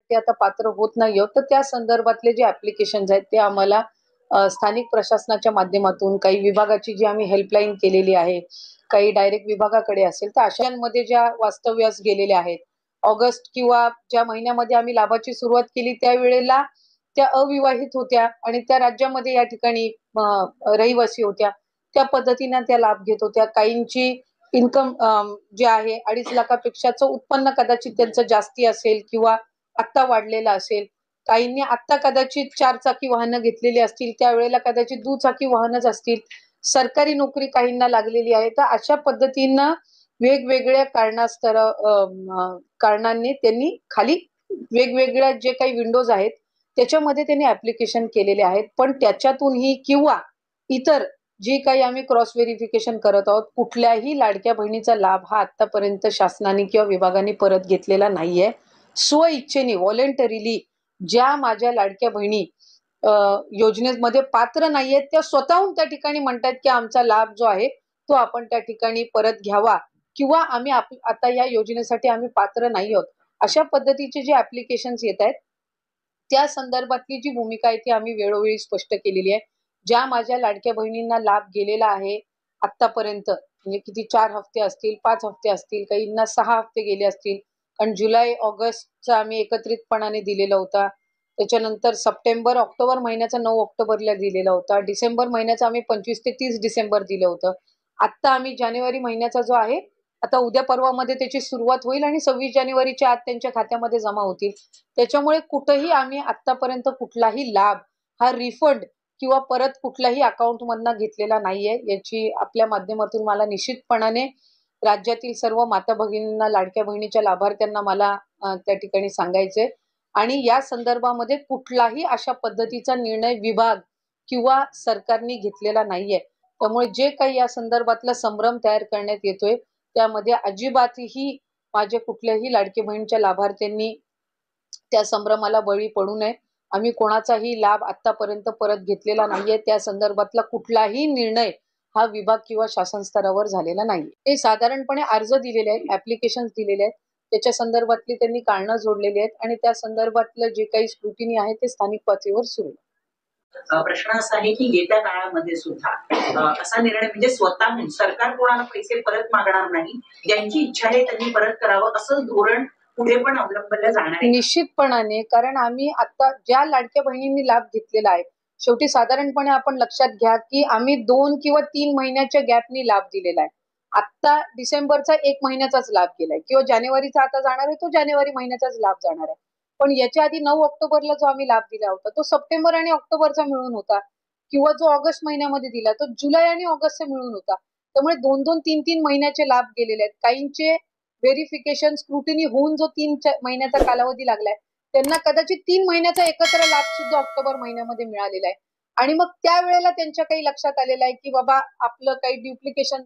ते आता पात्र होत नाही आहोत, तर त्या संदर्भातले जे ॲप्लिकेशन्स आहेत ते आम्हाला स्थानिक प्रशासनाच्या माध्यमातून, काही विभागाची जी आम्ही हेल्पलाईन केलेली आहे, काही डायरेक्ट विभागाकडे असेल, तर अशांमध्ये ज्या वास्तव्यास गेलेल्या आहेत. ऑगस्ट किंवा ज्या महिन्यामध्ये आम्ही लाभाची सुरुवात केली त्यावेळेला त्या अविवाहित होत्या आणि त्या राज्यामध्ये या ठिकाणी रहिवासी होत्या. त्या पद्धतीने त्या लाभ घेत होत्या. काहींची इन्कम जे आहे 2.5 लाखापेक्षाचं उत्पन्न कदाचित त्यांचं जास्ती असेल किंवा आत्ता वाढलेलं असेल. काहींनी आत्ता कदाचित 4 चाकी वाहनं घेतलेली असतील, त्यावेळेला कदाचित दुचाकी वाहनच असतील. सरकारी नोकरी काहींना लागलेली आहे. तर अशा पद्धतीनं वेगवेगळ्या कारणांनी त्यांनी खाली वेगवेगळ्या जे काही विंडोज आहेत, त्याच्यामध्ये त्यांनी ॲप्लिकेशन केलेले आहेत. पण त्याच्यातूनही किंवा इतर जी काही आम्ही क्रॉस व्हेरिफिकेशन करत आहोत, कुठल्याही लाडक्या बहिणीचा लाभ हा आत्तापर्यंत शासनाने किंवा विभागाने परत घेतलेला नाहीये. स्वइच्छेने व्हॉलंटरीली ज्या माझ्या लाडक्या बहिणी योजनेमध्ये पात्र नाहीयेत, त्या स्वतःहून त्या ठिकाणी म्हणतायत, की आमचा लाभ जो आहे, तो आपण त्या ठिकाणी परत घ्यावा किंवा आम्ही आता या योजनेसाठी आम्ही पात्र नाही आहोत. अशा पद्धतीचे जे ॲप्लिकेशन्स येतायत, त्या संदर्भातली जी भूमिका आहे ती आम्ही वेळोवेळी स्पष्ट केलेली आहे. ज्या माझ्या लाडक्या बहिणींना लाभ गेलेला आहे आत्तापर्यंत, म्हणजे किती 4 हफ्ते असतील, 5 हफ्ते असतील, काहींना 6 हफ्ते गेले असतील. कारण जुलै, ऑगस्टचा आम्ही एकत्रितपणाने दिलेला होता. त्याच्यानंतर सप्टेंबर, ऑक्टोबर महिन्याचा 9 ऑक्टोबरला दिलेला होता. डिसेंबर महिन्याचा आम्ही 25 ते 30 डिसेंबर दिलं होतं. आत्ता आम्ही जानेवारी महिन्याचा जो आहे, आता उद्या परवामध्ये त्याची सुरुवात होईल आणि 26 जानेवारीच्या आत त्यांच्या खात्यामध्ये जमा होतील. त्याच्यामुळे कुठेही आम्ही आत्तापर्यंत कुठलाही लाभ हा रिफंड किंवा परत कुठल्याही अकाउंटमधनं घेतलेला नाहीये. याची आपल्या माध्यमातून मला निश्चितपणाने राज्यातील सर्व माता भगिनींना, लाडक्या बहिणीच्या लाभार्थ्यांना मला त्या ठिकाणी सांगायचंय आणि या संदर्भामध्ये कुठलाही अशा पद्धतीचा निर्णय विभाग किंवा सरकारने घेतलेला नाहीये. त्यामुळे जे काही या संदर्भातला संभ्रम तयार करण्यात येतोय, त्यामध्ये अजिबातही माझ्या कुठल्याही लाडकी बहिणीच्या लाभार्थ्यांनी त्या संभ्रमाला बळी पडू नये. आम्ही कोणाचाही लाभ आत्तापर्यंत परत घेतलेला नाहीये. त्या संदर्भातला कुठलाही निर्णय हा विभाग किंवा शासन स्तरावर झालेला नाहीये. ते साधारणपणे अर्ज दिलेले आहेत, ॲप्लिकेशन्स दिलेले आहेत. त्याच्या संदर्भातली त्यांनी कारणं जोडलेली आहेत आणि त्या संदर्भातलं जे काही स्क्रुटिनी आहे ते स्थानिक पातळीवर सुरू आहे. प्रश्न असा आहे की येत्या काळामध्ये सुद्धा असा निर्णय म्हणजे स्वतःहून सरकार कोणाला पैसे परत मागणार नाही, ज्यांची इच्छा आहे त्यांनी परत करावं असं धोरण पुढे पण अवलंबलं जाणार आहे. निश्चितपणाने, कारण आम्ही आता ज्या लाडक्या बहिणींनी लाभ घेतलेला आहे, शेवटी साधारणपणे आपण लक्षात घ्या की आम्ही 2 किंवा 3 महिन्याच्या गॅपनी लाभ दिलेला आहे. आत्ता डिसेंबरचा 1 महिन्याचाच लाभ गेलाय किंवा जानेवारीचा आता जाणार आहे, तो जानेवारी महिन्याचाच लाभ जाणार आहे. पण याच्या आधी 9 ऑक्टोबरला जो आम्ही लाभ दिला होता, तो सप्टेंबर आणि ऑक्टोबरचा मिळून होता किंवा जो ऑगस्ट महिन्यामध्ये दिला, तो जुलै आणि ऑगस्टचा मिळून होता. त्यामुळे 2-2, 3-3 महिन्याचे लाभ गेलेले आहेत. काहींचे व्हेरिफिकेशन, स्क्रुटिनी होऊन जो 3 महिन्याचा कालावधी लागलाय, त्यांना कदाचित 3 महिन्याचा एकत्र लाभ सुद्धा ऑक्टोबर महिन्यामध्ये मिळालेला आहे. आणि मग त्यावेळेला त्यांच्या काही लक्षात आलेलं आहे, की बाबा आपलं काही ड्युप्लिकेशन